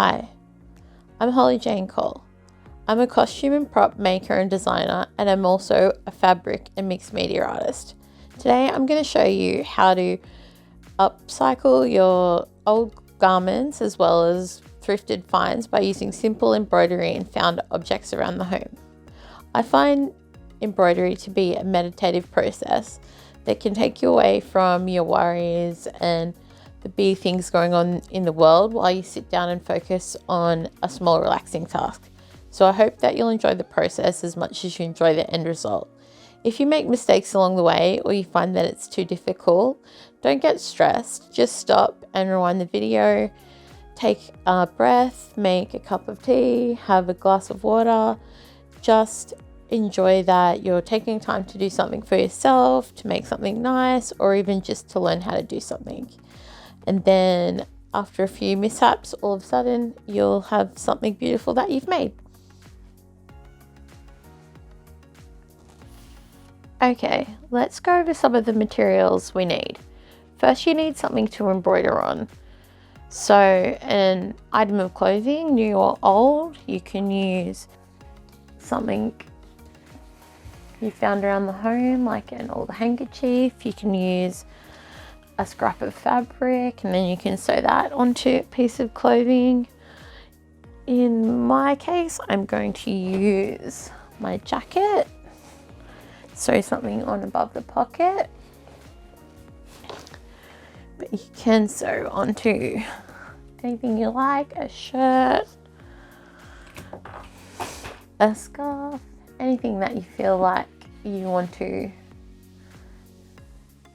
Hi, I'm Holly Jane Cole. I'm a costume and prop maker and designer, and I'm also a fabric and mixed media artist. Today I'm going to show you how to upcycle your old garments as well as thrifted finds by using simple embroidery and found objects around the home. I find embroidery to be a meditative process that can take you away from your worries and the big things going on in the world while you sit down and focus on a small relaxing task. So I hope that you'll enjoy the process as much as you enjoy the end result. If you make mistakes along the way or you find that it's too difficult, don't get stressed. Just stop and rewind the video, take a breath, make a cup of tea, have a glass of water. Just enjoy that you're taking time to do something for yourself, to make something nice, or even just to learn how to do something. And then after a few mishaps, all of a sudden you'll have something beautiful that you've made. Okay, let's go over some of the materials we need. First, you need something to embroider on. So an item of clothing, new or old, you can use something you found around the home, like an old handkerchief. You can use a scrap of fabric and then you can sew that onto a piece of clothing. In my case, I'm going to use my jacket. Sew something on above the pocket. But you can sew onto anything you like, a shirt, a scarf, anything that you feel like you want to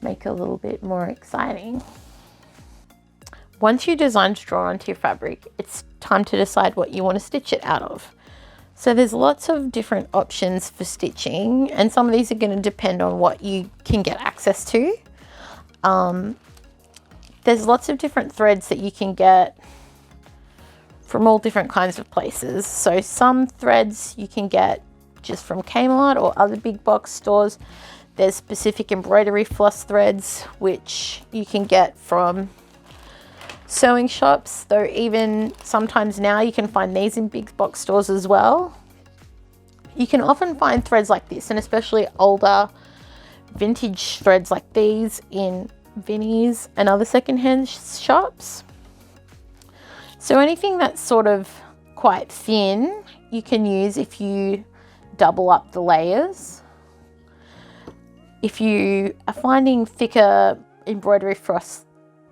make a little bit more exciting. Once your design's drawn onto your fabric, it's time to decide what you want to stitch it out of. So there's lots of different options for stitching, and some of these are going to depend on what you can get access to. There's lots of different threads that you can get from all different kinds of places. So some threads you can get just from Kmart or other big box stores. There's specific embroidery floss threads which you can get from sewing shops, though even sometimes now you can find these in big box stores as well. You can often find threads like this, and especially older vintage threads like these, in Vinnie's and other secondhand shops. So anything that's sort of quite thin you can use if you double up the layers. If you are finding thicker embroidery floss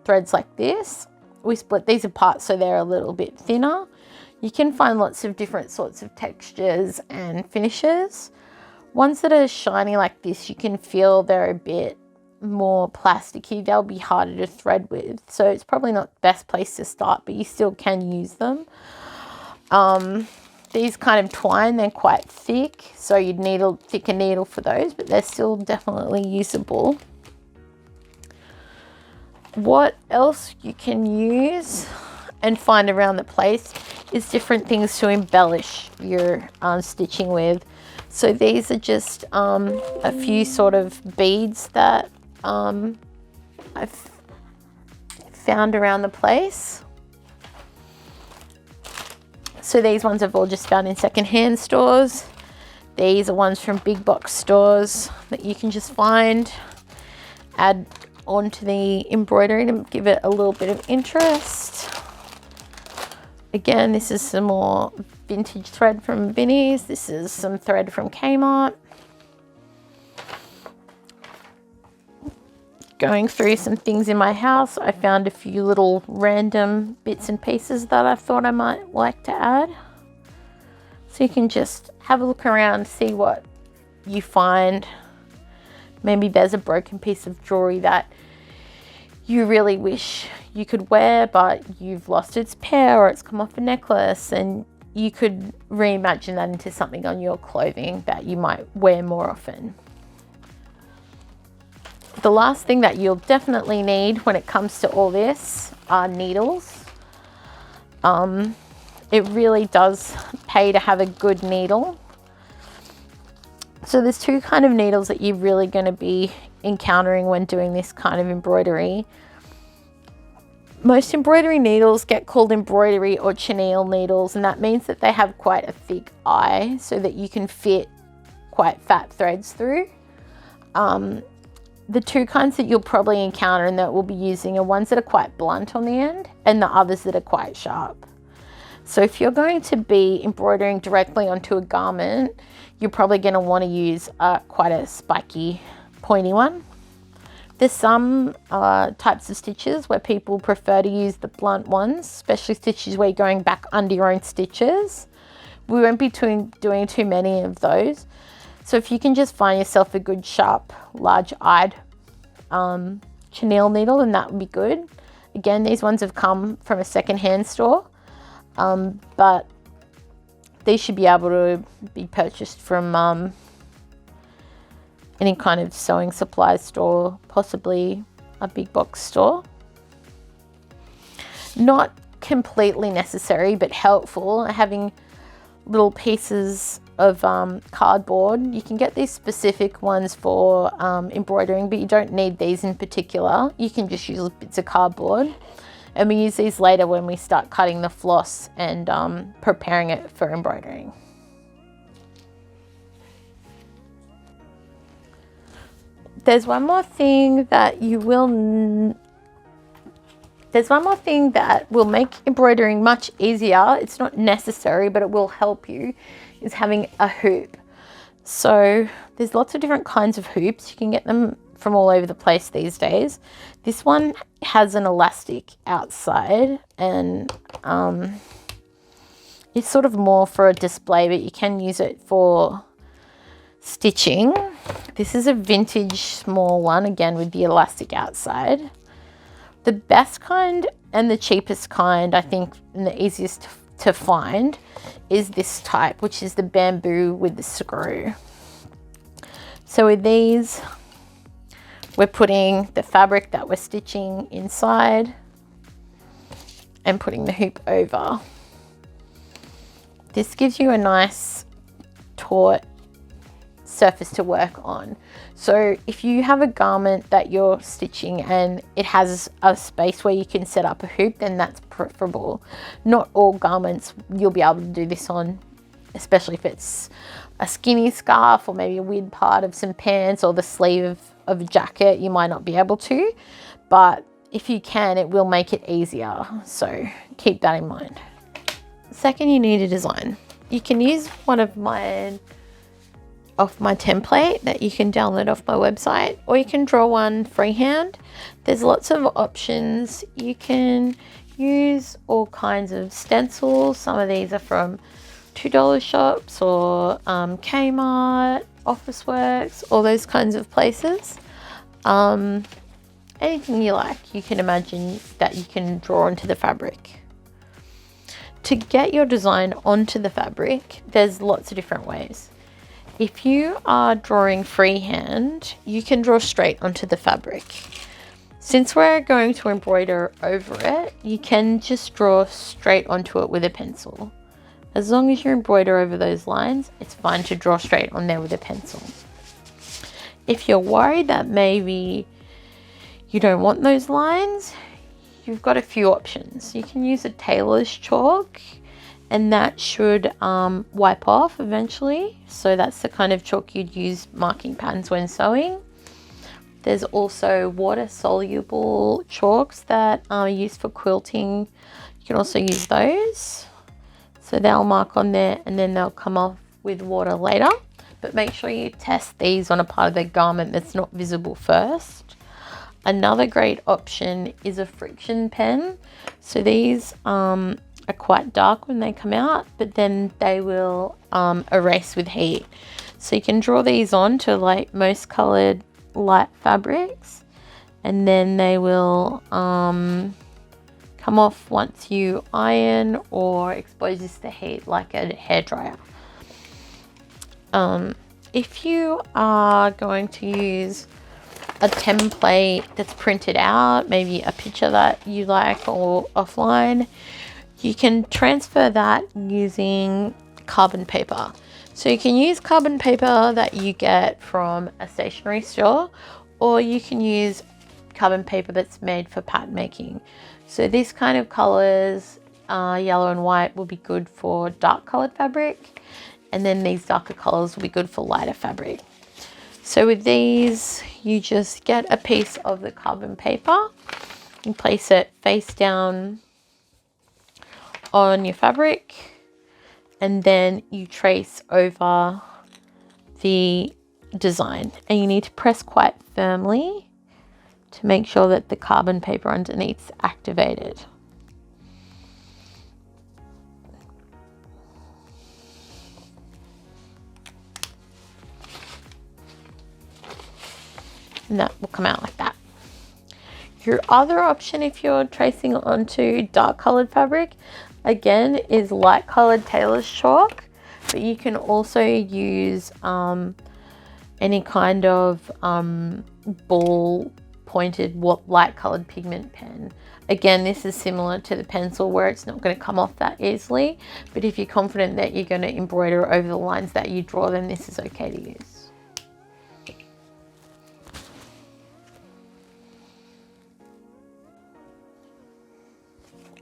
threads like this, we split these apart so they're a little bit thinner. You can find lots of different sorts of textures and finishes. Ones that are shiny like this, you can feel they're a bit more plasticky. They'll be harder to thread with. So it's probably not the best place to start, but you still can use them. These kind of twine, they're quite thick, so you'd need a thicker needle for those, but they're still definitely usable. What else you can use and find around the place is different things to embellish your stitching with. So these are just a few sort of beads that I've found around the place. So these ones I've all just found in secondhand stores. These are ones from big box stores that you can just find, add onto the embroidery to give it a little bit of interest. Again, this is some more vintage thread from Vinnie's. This is some thread from Kmart. Going through some things in my house, I found a few little random bits and pieces that I thought I might like to add. So you can just have a look around, see what you find. Maybe there's a broken piece of jewelry that you really wish you could wear, but you've lost its pair or it's come off a necklace, and you could reimagine that into something on your clothing that you might wear more often. The last thing that you'll definitely need when it comes to all this are needles. It really does pay to have a good needle. So there's two kind of needles that you're really going to be encountering when doing this kind of embroidery. Most embroidery needles get called embroidery or chenille needles, and that means that they have quite a thick eye so that you can fit quite fat threads through. The two kinds that you'll probably encounter and that we'll be using are ones that are quite blunt on the end and the others that are quite sharp. So if you're going to be embroidering directly onto a garment, you're probably going to want to use quite a spiky, pointy one. There's some types of stitches where people prefer to use the blunt ones, especially stitches where you're going back under your own stitches. We won't be doing too many of those. So if you can just find yourself a good, sharp, large-eyed chenille needle, then that would be good. Again, these ones have come from a second-hand store, but these should be able to be purchased from any kind of sewing supply store, possibly a big box store. Not completely necessary, but helpful, having little pieces of cardboard. You can get these specific ones for embroidering, but you don't need these in particular. You can just use bits of cardboard. And we use these later when we start cutting the floss and preparing it for embroidering. There's one more thing that will make embroidering much easier. It's not necessary, but it will help you, is having a hoop. So there's lots of different kinds of hoops. You can get them from all over the place these days. This one has an elastic outside, and it's sort of more for a display, but you can use it for stitching. This is a vintage small one, again with the elastic outside. The best kind and the cheapest kind, I think, and the easiest to find is this type, which is the bamboo with the screw. So with these, we're putting the fabric that we're stitching inside and putting the hoop over. This gives you a nice taut surface to work on. So if you have a garment that you're stitching and it has a space where you can set up a hoop, then that's preferable. Not all garments you'll be able to do this on, especially if it's a skinny scarf or maybe a weird part of some pants or the sleeve of a jacket. You might not be able to, but if you can, it will make it easier. So keep that in mind. Second, you need a design. You can use one of mine off my template that you can download off my website, or you can draw one freehand. There's lots of options. You can use all kinds of stencils. Some of these are from $2 shops or Kmart, Officeworks, all those kinds of places. Anything you like, you can imagine that you can draw onto the fabric. To get your design onto the fabric, there's lots of different ways. If you are drawing freehand, you can draw straight onto the fabric. Since we're going to embroider over it, you can just draw straight onto it with a pencil. As long as you embroider over those lines, it's fine to draw straight on there with a pencil. If you're worried that maybe you don't want those lines, you've got a few options. You can use a tailor's chalk, and that should wipe off eventually. So that's the kind of chalk you'd use marking patterns when sewing. There's also water-soluble chalks that are used for quilting. You can also use those. So they'll mark on there and then they'll come off with water later. But make sure you test these on a part of the garment that's not visible first. Another great option is a friction pen. So these are quite dark when they come out, but then they will erase with heat. So you can draw these on to like most colored light fabrics, and then they will come off once you iron or expose this to heat like a hairdryer. If you are going to use a template that's printed out, maybe a picture that you like or offline, you can transfer that using carbon paper. So you can use carbon paper that you get from a stationery store, or you can use carbon paper that's made for pattern making. So this kind of colors, yellow and white, will be good for dark colored fabric. And then these darker colors will be good for lighter fabric. So with these, you just get a piece of the carbon paper and place it face down on your fabric. And then you trace over the design. And you need to press quite firmly to make sure that the carbon paper underneath is activated. And that will come out like that. Your other option, if you're tracing onto dark colored fabric, again, is light colored tailor's chalk, but you can also use any kind of ball pointed light colored pigment pen. Again, this is similar to the pencil where it's not going to come off that easily, but if you're confident that you're going to embroider over the lines that you draw, then this is okay to use.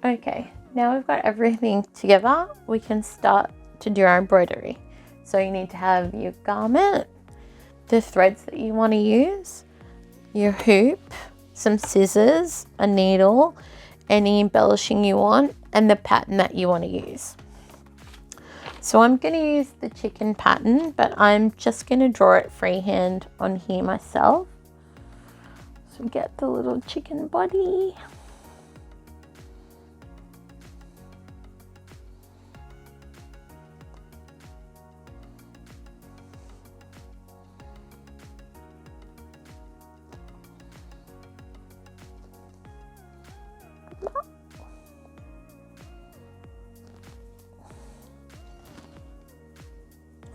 Okay, now we've got everything together, we can start to do our embroidery. So you need to have your garment, the threads that you want to use, your hoop, some scissors, a needle, any embellishing you want, and the pattern that you want to use. So I'm going to use the chicken pattern, but I'm just going to draw it freehand on here myself. So get the little chicken body.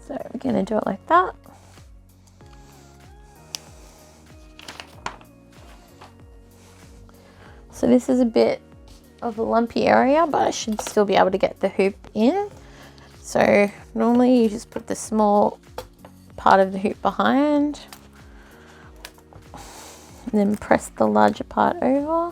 So we're going to do it like that. So this is a bit of a lumpy area, but I should still be able to get the hoop in. So normally you just put the small part of the hoop behind and then press the larger part over.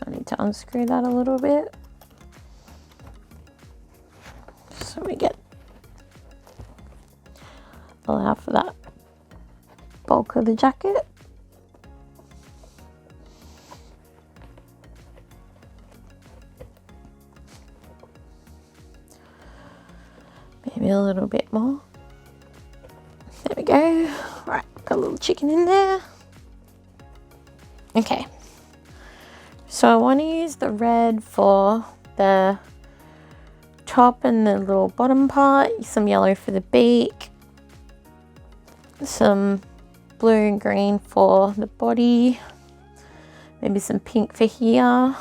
I need to unscrew that a little bit so we get allow for that bulk of the jacket. Maybe a little bit more. There we go. Right, got a little chicken in there. Okay. So I want to use the red for the top and the little bottom part, some yellow for the beak, some blue and green for the body, maybe some pink for here.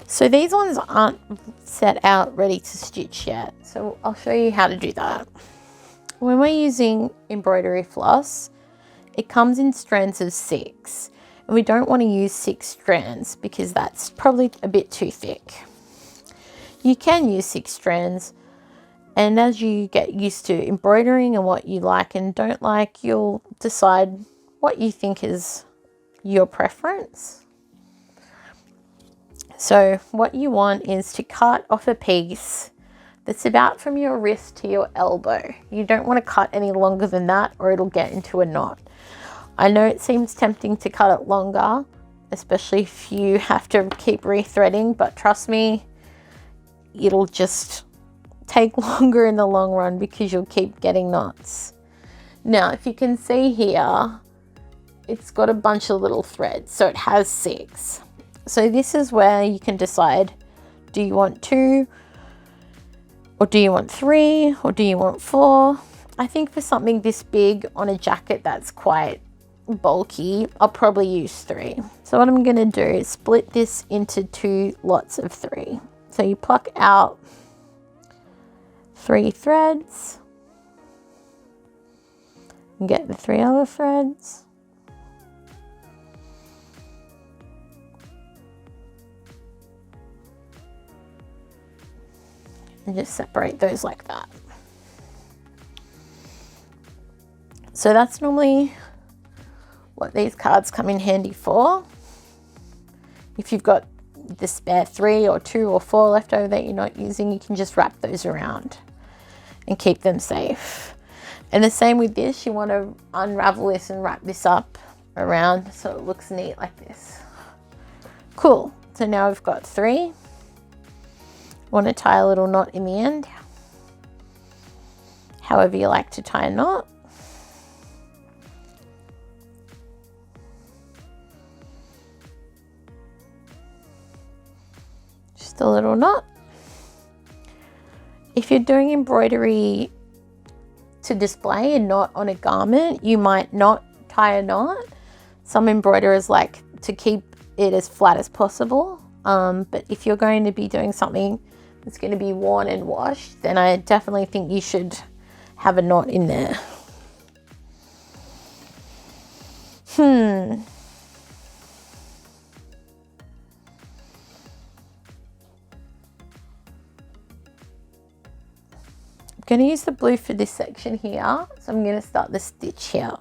So these ones aren't set out ready to stitch yet, so I'll show you how to do that. When we're using embroidery floss, it comes in strands of 6. And we don't want to use 6 strands because that's probably a bit too thick. You can use 6 strands, and as you get used to embroidering and what you like and don't like, you'll decide what you think is your preference. So what you want is to cut off a piece that's about from your wrist to your elbow. You don't want to cut any longer than that or it'll get into a knot. I know it seems tempting to cut it longer, especially if you have to keep rethreading, but trust me, it'll just take longer in the long run because you'll keep getting knots. Now, if you can see here, it's got a bunch of little threads, so it has 6. So this is where you can decide, do you want 2, or do you want 3, or do you want 4? I think for something this big on a jacket that's quite bulky, I'll probably use 3. So what I'm going to do is split this into 2 lots of 3. So you pluck out 3 threads and get the 3 other threads. And just separate those like that. So that's normally what these cards come in handy for. If you've got the spare 3 or 2 or 4 left over that you're not using, you can just wrap those around and keep them safe. And the same with this, you want to unravel this and wrap this up around so it looks neat like this. Cool. So now we've got 3. Want to tie a little knot in the end, however you like to tie a knot. Just a little knot. If you're doing embroidery to display and not on a garment, you might not tie a knot. Some embroiderers like to keep it as flat as possible, but if you're going to be doing something that's going to be worn and washed, then I definitely think you should have a knot in there. I'm going to use the blue for this section here, so I'm going to start the stitch here.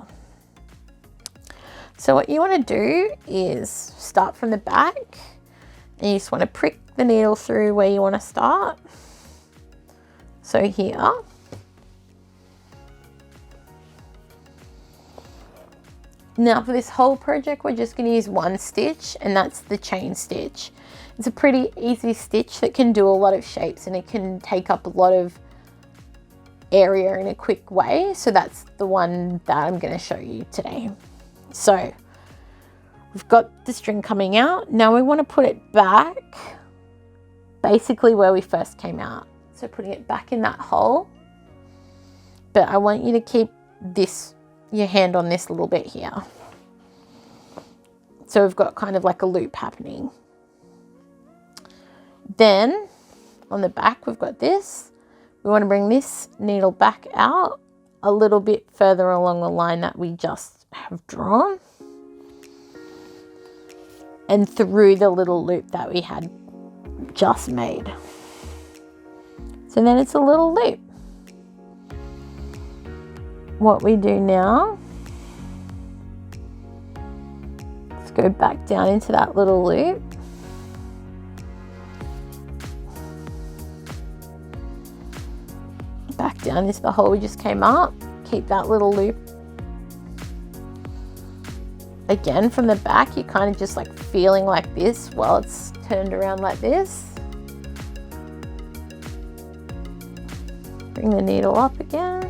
So what you want to do is start from the back, and you just want to prick the needle through where you want to start. So here. Now for this whole project, we're just going to use one stitch, and that's the chain stitch. It's a pretty easy stitch that can do a lot of shapes, and it can take up a lot of area in a quick way. So that's the one that I'm going to show you today. So we've got the string coming out. Now we want to put it back basically where we first came out. So putting it back in that hole. But I want you to keep this, your hand on this little bit here. So we've got kind of like a loop happening. Then on the back we've got this. We want to bring this needle back out a little bit further along the line that we just have drawn, and through the little loop that we had just made. So then it's a little loop. What we do now, let's go back down into that little loop. Back down into the hole we just came up. Keep that little loop. Again, from the back, you're kind of just like feeling like this while it's turned around like this. Bring the needle up again.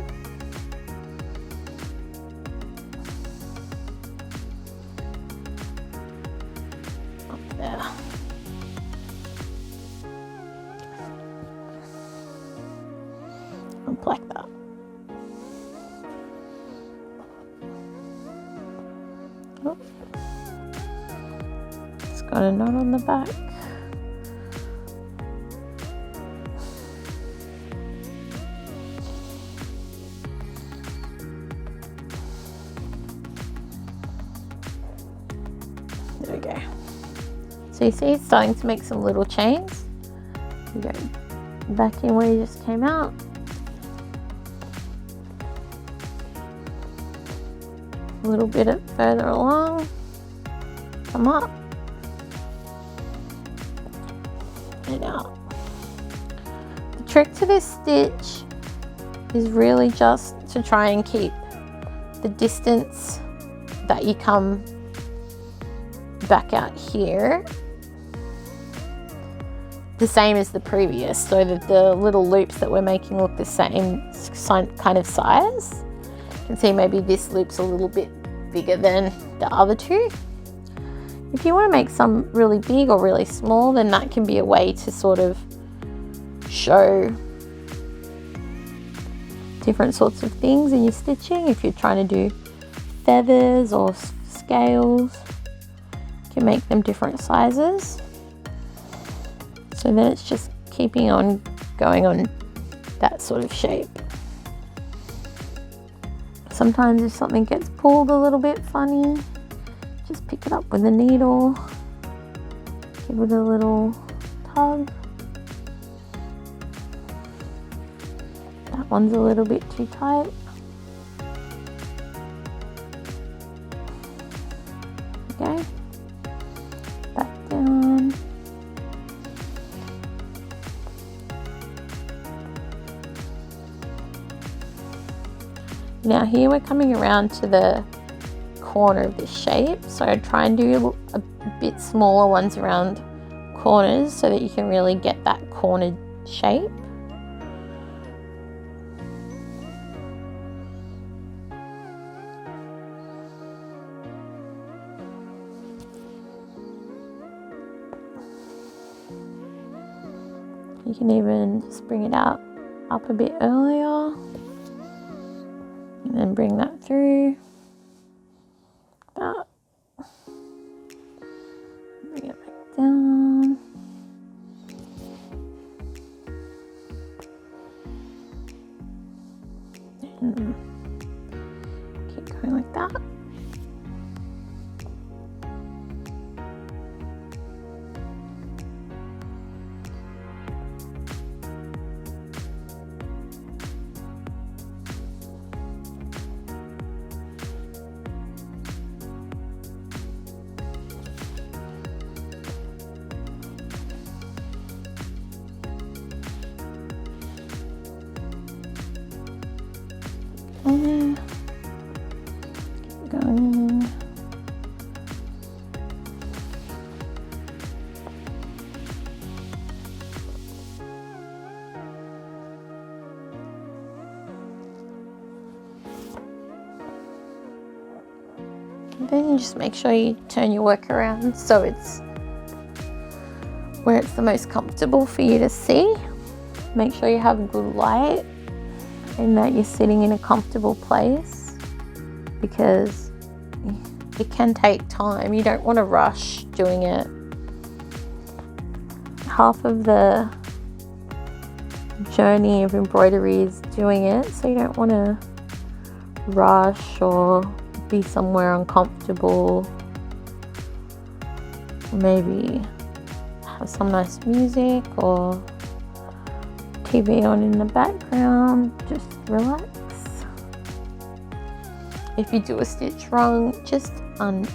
Up there. Up like that. Oh. It's got a knot on the back. There we go. So you see it's starting to make some little chains. You go back in where you just came out. A little bit further along, come up and out. The trick to this stitch is really just to try and keep the distance that you come back out here the same as the previous, so that the little loops that we're making look the same kind of size. You can see maybe this loop's a little bit bigger than the other two. If you want to make some really big or really small, then that can be a way to sort of show different sorts of things in your stitching. If you're trying to do feathers or scales, you can make them different sizes. So then it's just keeping on going on that sort of shape. Sometimes if something gets pulled a little bit funny, just pick it up with a needle, give it a little tug. That one's a little bit too tight. Now here we're coming around to the corner of this shape, so I try and do a bit smaller ones around corners so that you can really get that cornered shape. You can even just bring it out up a bit earlier and then bring that through. That. Bring it back down. And keep going like that. Keep going. Then you just make sure you turn your work around so it's where it's the most comfortable for you to see. Make sure you have good light and that you're sitting in a comfortable place, because it can take time. You don't want to rush doing it. Half of the journey of embroidery is doing it, so you don't want to rush or be somewhere uncomfortable. Maybe have some nice music or TV on in the background, just relax. If you do a stitch wrong, just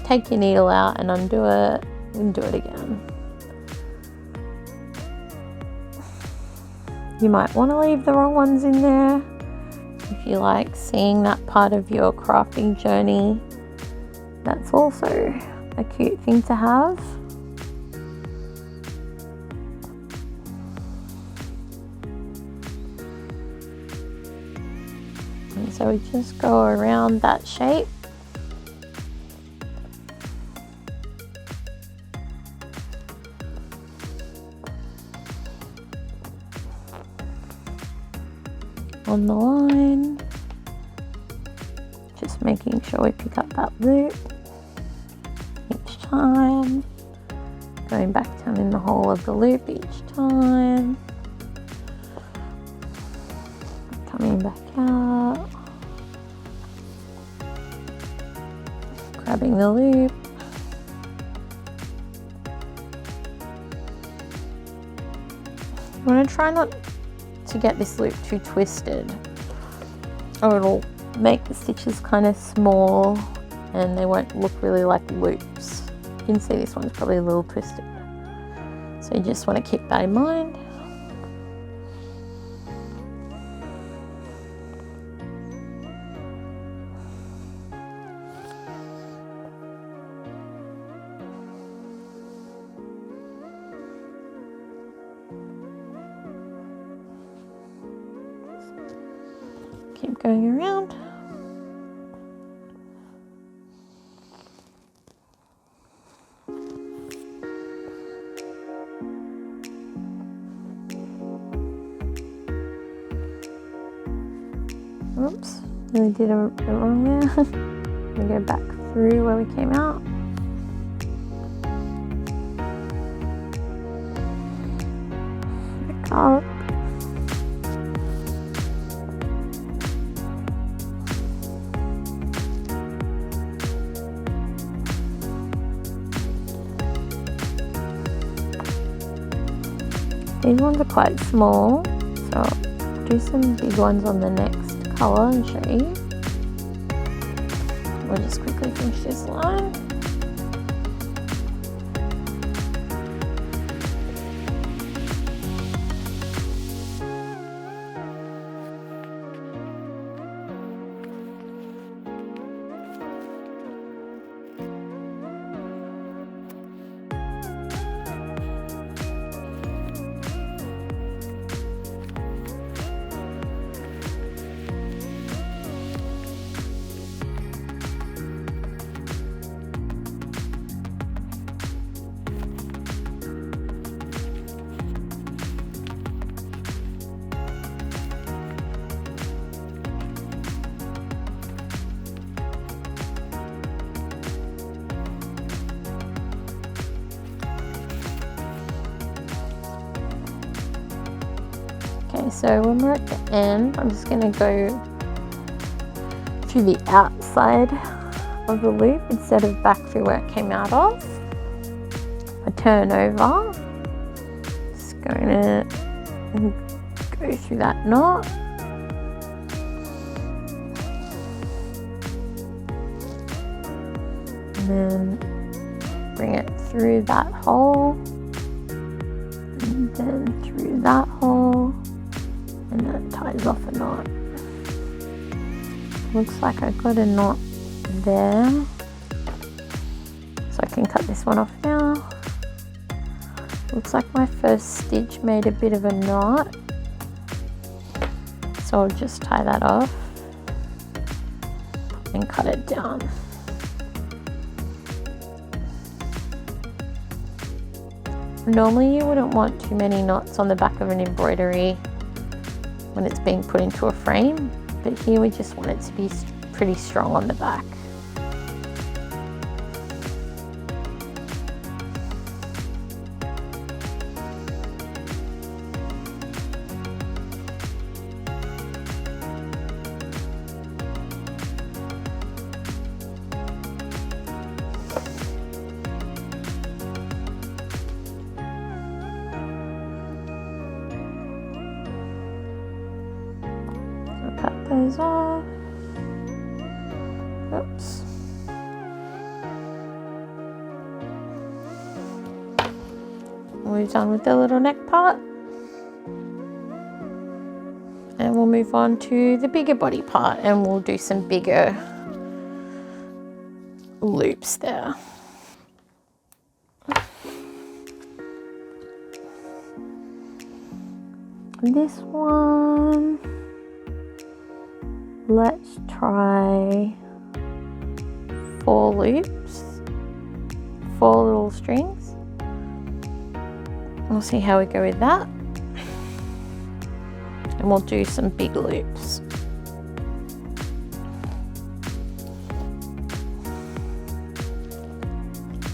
take your needle out and undo it and do it again. You might want to leave the wrong ones in there if you like seeing that part of your crafting journey. That's also a cute thing to have. And so we just go around that shape. On the line, just making sure we pick up that loop each time, going back down in the hole of the loop each time, coming back out, grabbing the loop, you want to try not to get this loop too twisted, or it'll make the stitches kind of small and they won't look really like loops. You can see this one's probably a little twisted, so you just want to keep that in mind. Keep going around. Oops, really did it wrong there. We go back through where we came out. Back up. These ones are quite small, so I'll do some big ones on the next colour and show you. We'll just quickly finish this line. Okay, so when we're at the end, I'm just going to go through the outside of the loop instead of back through where it came out of. I turn over, just going to go through that knot. And then bring it through that hole, and then through that hole, and that ties off a knot. Looks like I got a knot there, so I can cut this one off now. Looks like my first stitch made a bit of a knot, so I'll just tie that off and cut it down. Normally you wouldn't want too many knots on the back of an embroidery when it's being put into a frame, but here we just want it to be pretty strong on the back. Cut those off. Oops. We're done with the little neck part. And we'll move on to the bigger body part and we'll do some bigger loops there. This one, let's try 4 loops, 4 little strings. We'll see how we go with that. And we'll do some big loops.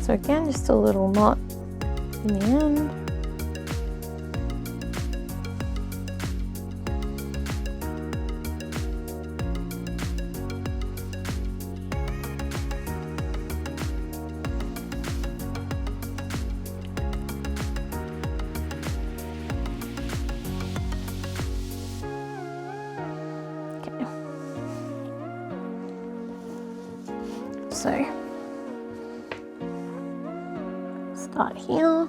So again, just a little knot in the end. So start here.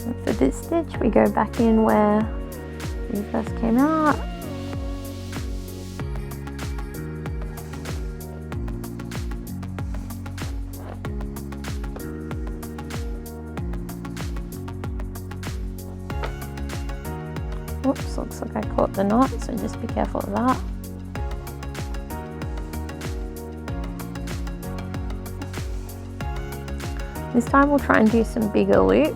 And for this stitch, we go back in where we first came out. Oops, looks like I caught the knot, so just be careful of that. This time we'll try and do some bigger loops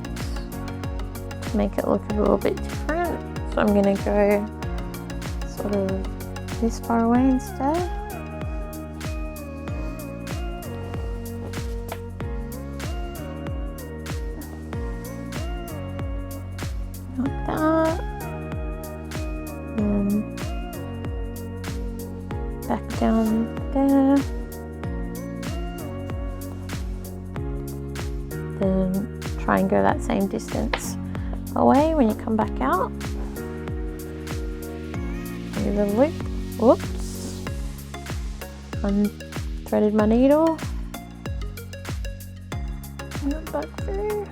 to make it look a little bit different. So I'm going to go sort of this far away instead. Like that. And back down there. Then try and go that same distance away when you come back out. Do the loop. Whoops. Unthreaded my needle. And back through.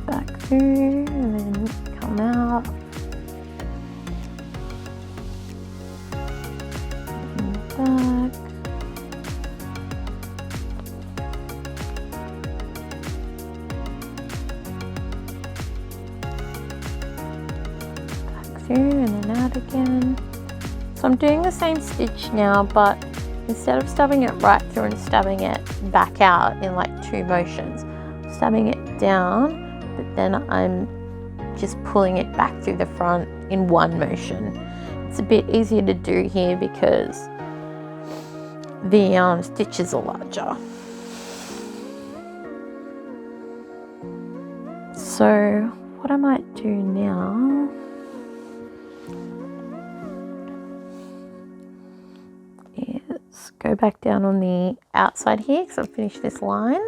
Back through and then come out and back. Back through and then out again. So I'm doing the same stitch now, but instead of stubbing it right through and stubbing it back out in like 2 motions, stabbing it down, but then I'm just pulling it back through the front in one motion. It's a bit easier to do here because the stitches are larger. So what I might do now is go back down on the outside here because I've finished this line.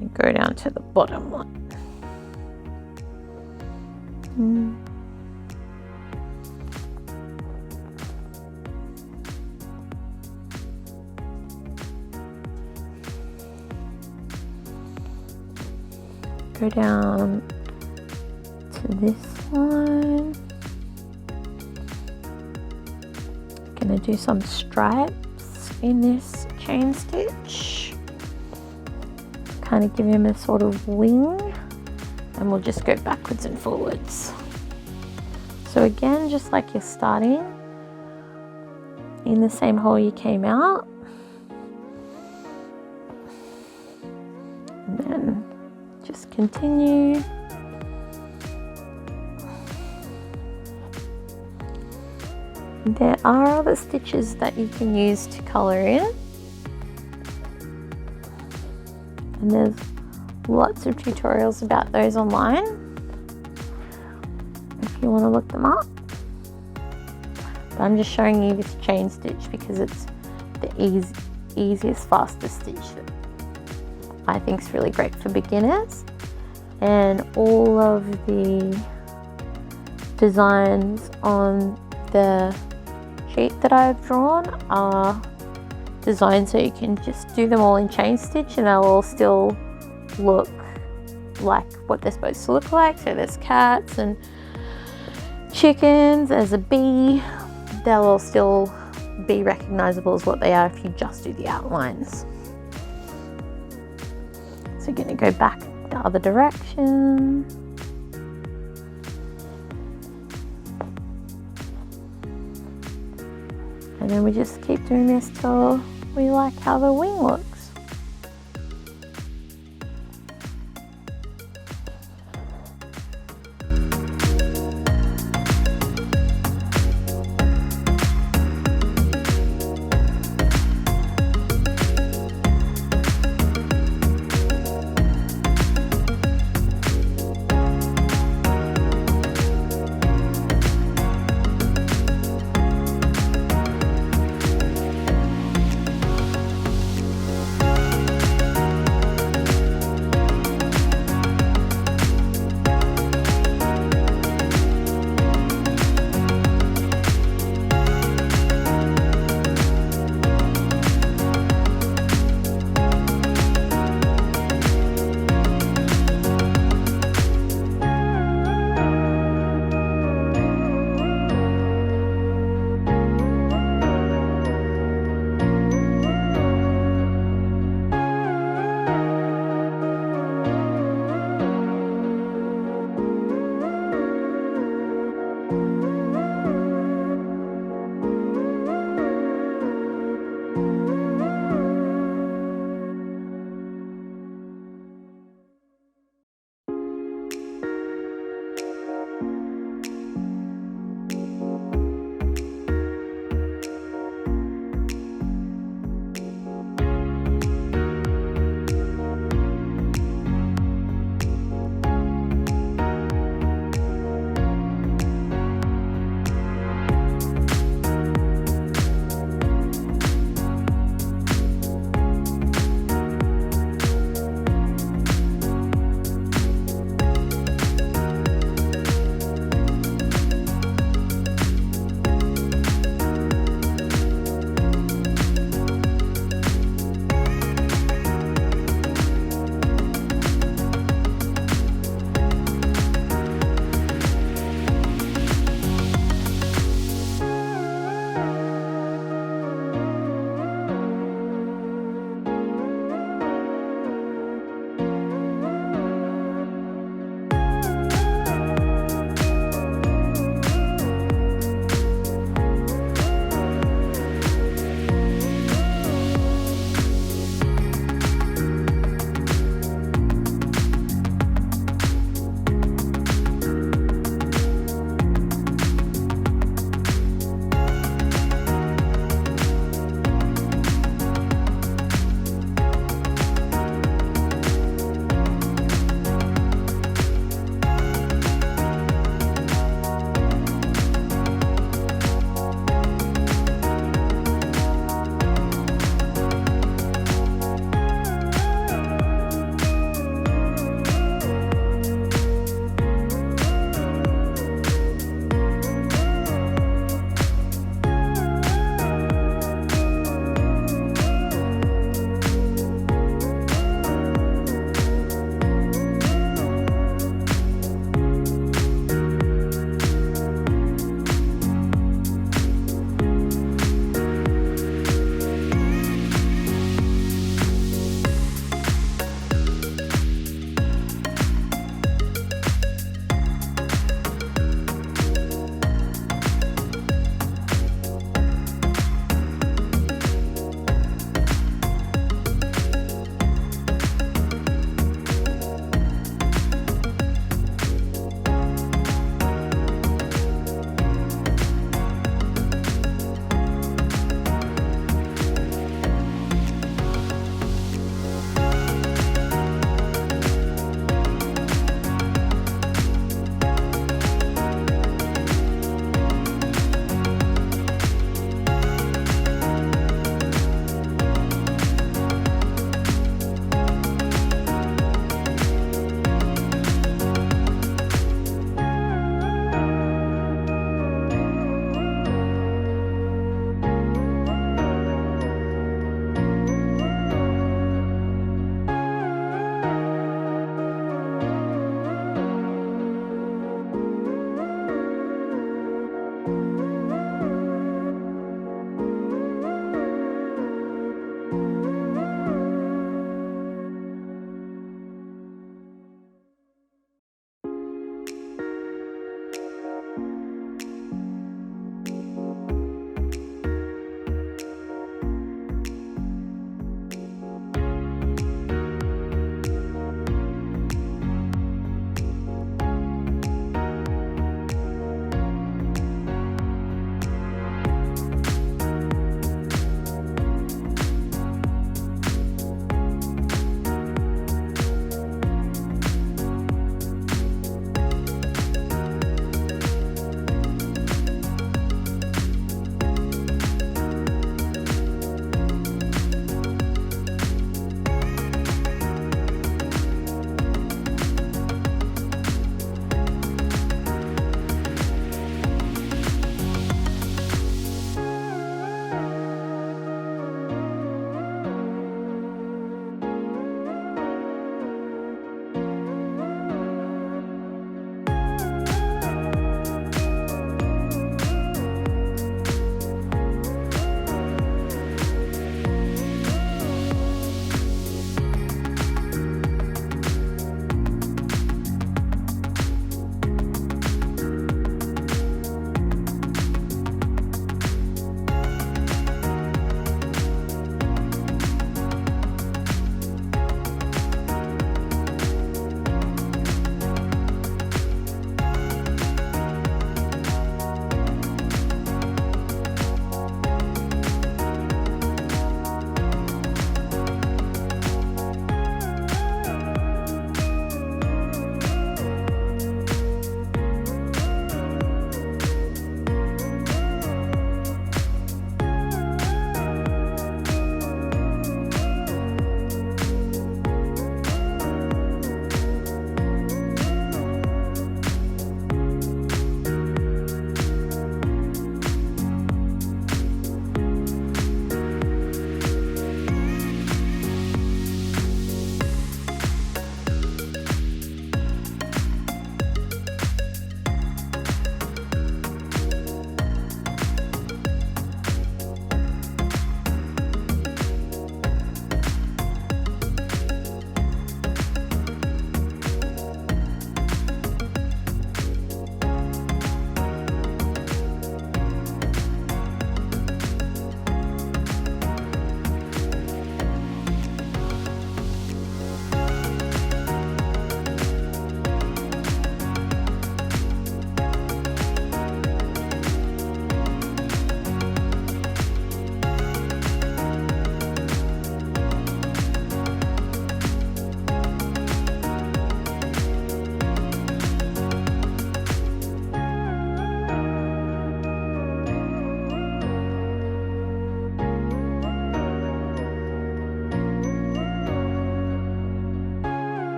And go down to the bottom one. Go down to this line. Gonna do some stripes in this chain stitch. Kind of give him a sort of wing, and we'll just go backwards and forwards. So again, just like you're starting in the same hole you came out, and then just continue. There are other stitches that you can use to colour in, and there's lots of tutorials about those online if you want to look them up. But I'm just showing you this chain stitch because it's the easiest, fastest stitch that I think is really great for beginners. And all of the designs on the sheet that I've drawn are designed so you can just do them all in chain stitch and they'll all still look like what they're supposed to look like. So there's cats and chickens, there's a bee, they'll all still be recognizable as what they are if you just do the outlines. So you're going to go back the other direction. And then we just keep doing this till we like how the wing looks.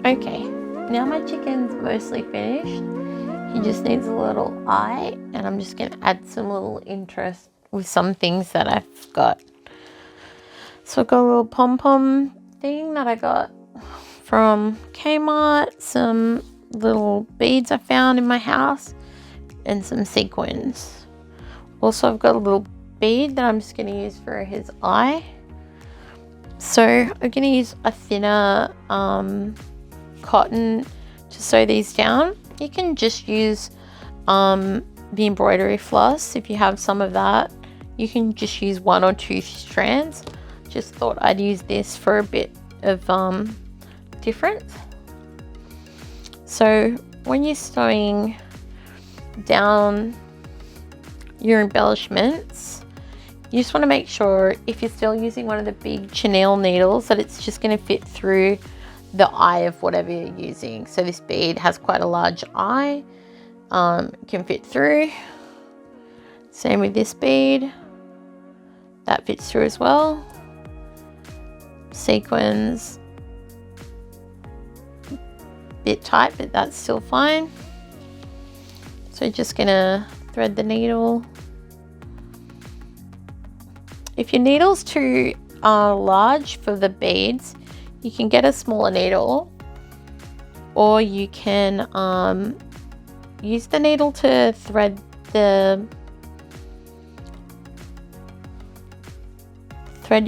Okay, now my chicken's mostly finished. He just needs a little eye, and I'm just gonna add some little interest with some things that I've got. So I've got a little pom-pom thing that I got from Kmart, some little beads I found in my house, and some sequins. Also, I've got a little bead that I'm just going to use for his eye. So I'm going to use a thinner cotton to sew these down. You can just use the embroidery floss if you have some of that. You can just use 1 or 2 strands. Just thought I'd use this for a bit of difference. So when you're sewing down your embellishments, you just want to make sure, if you're still using one of the big chenille needles, that it's just going to fit through the eye of whatever you're using. So this bead has quite a large eye, can fit through. Same with this bead, that fits through as well. Sequins, bit tight, but that's still fine. So just gonna thread the needle. If your needle's too large for the beads, you can get a smaller needle, or you can use the needle to thread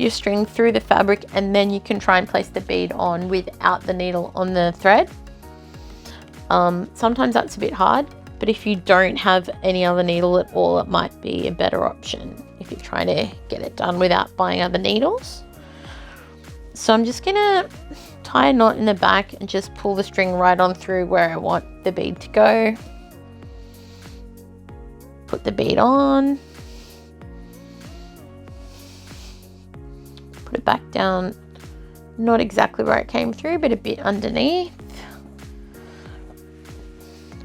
your string through the fabric, and then you can try and place the bead on without the needle on the thread. Sometimes that's a bit hard, but if you don't have any other needle at all, it might be a better option if you're trying to get it done without buying other needles. So I'm just gonna tie a knot in the back and just pull the string right on through where I want the bead to go. Put the bead on. Put it back down, not exactly where it came through, but a bit underneath.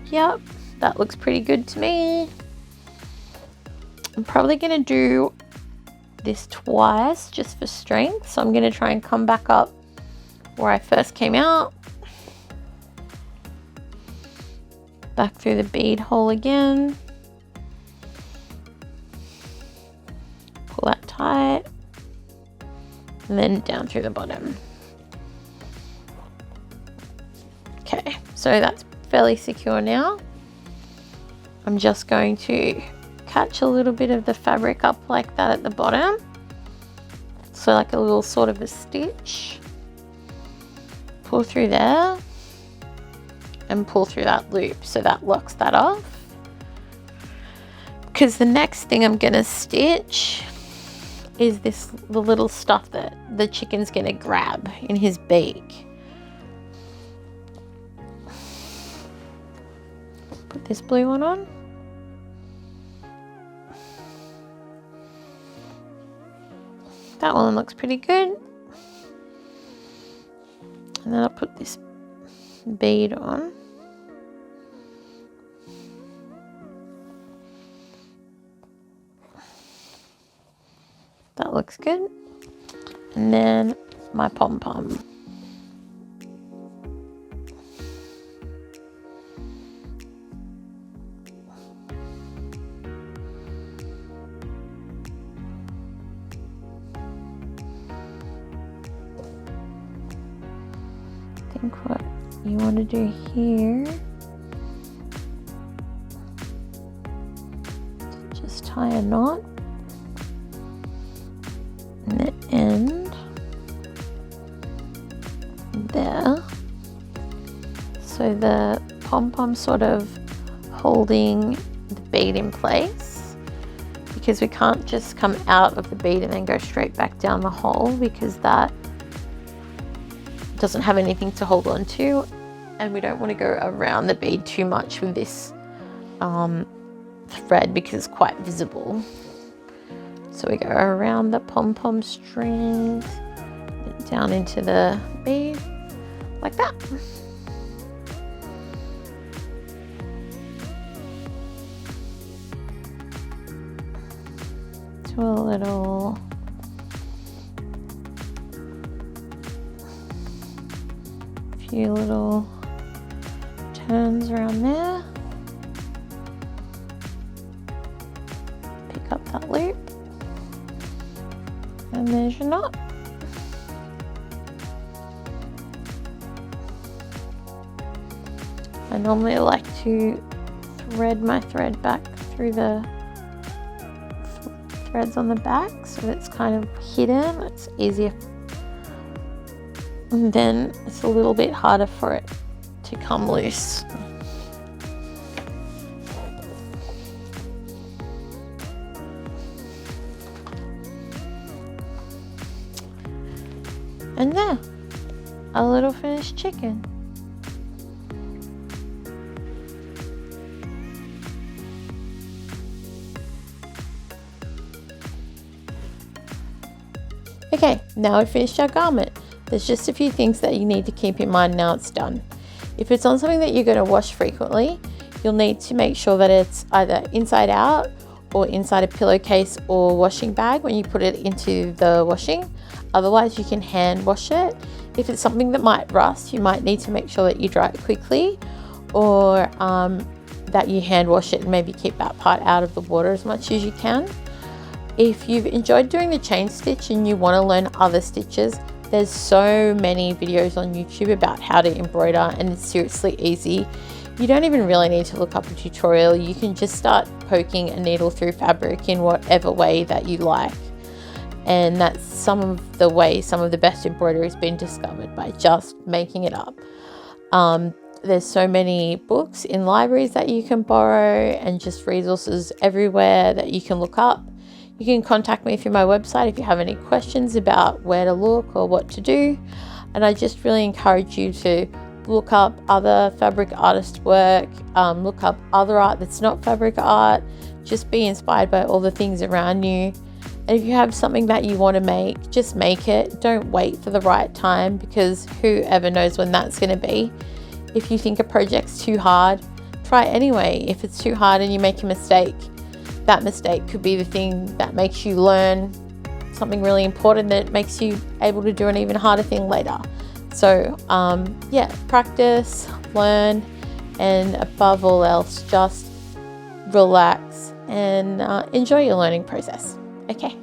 Yep, that looks pretty good to me. I'm probably going to do this twice just for strength. So I'm going to try and come back up where I first came out. Back through the bead hole again. Pull that tight. And then down through the bottom. Okay, so that's fairly secure now. I'm just going to catch a little bit of the fabric up like that at the bottom. So like a little sort of a stitch. Pull through there and pull through that loop, so that locks that off. Because the next thing I'm gonna stitch is the little stuff that the chicken's gonna grab in his beak. Put this blue one on. That one looks pretty good. And then I'll put this bead on. That looks good. And then my pom-pom. I think what you want to do here, just tie a knot in the end there, so the pom-pom sort of holding the bead in place, because we can't just come out of the bead and then go straight back down the hole, because that doesn't have anything to hold on to, and we don't want to go around the bead too much with this thread because it's quite visible. So we go around the pom-pom strings, down into the bead, like that. Do a little few little turns around there. Pick up that loop, and there's your knot. I normally like to thread my thread back through the threads on the back so it's kind of hidden. It's easier, and then it's a little bit harder for it to come loose. And there, a little finished chicken. Okay, now we've finished our garment. There's just a few things that you need to keep in mind now it's done. If it's on something that you're going to wash frequently, you'll need to make sure that it's either inside out or inside a pillowcase or washing bag when you put it into the washing. Otherwise, you can hand wash it. If it's something that might rust, you might need to make sure that you dry it quickly, or that you hand wash it and maybe keep that part out of the water as much as you can. If you've enjoyed doing the chain stitch and you want to learn other stitches, there's so many videos on YouTube about how to embroider, and it's seriously easy. You don't even really need to look up a tutorial. You can just start poking a needle through fabric in whatever way that you like. And that's some of the ways some of the best embroidery has been discovered, by just making it up. There's so many books in libraries that you can borrow, and just resources everywhere that you can look up. You can contact me through my website if you have any questions about where to look or what to do. And I just really encourage you to look up other fabric artist work, look up other art that's not fabric art. Just be inspired by all the things around you. And if you have something that you want to make, just make it. Don't wait for the right time, because whoever knows when that's going to be. If you think a project's too hard, try it anyway. If it's too hard and you make a mistake, that mistake could be the thing that makes you learn something really important that makes you able to do an even harder thing later. So yeah, practice, learn, and above all else, just relax and enjoy your learning process. Okay.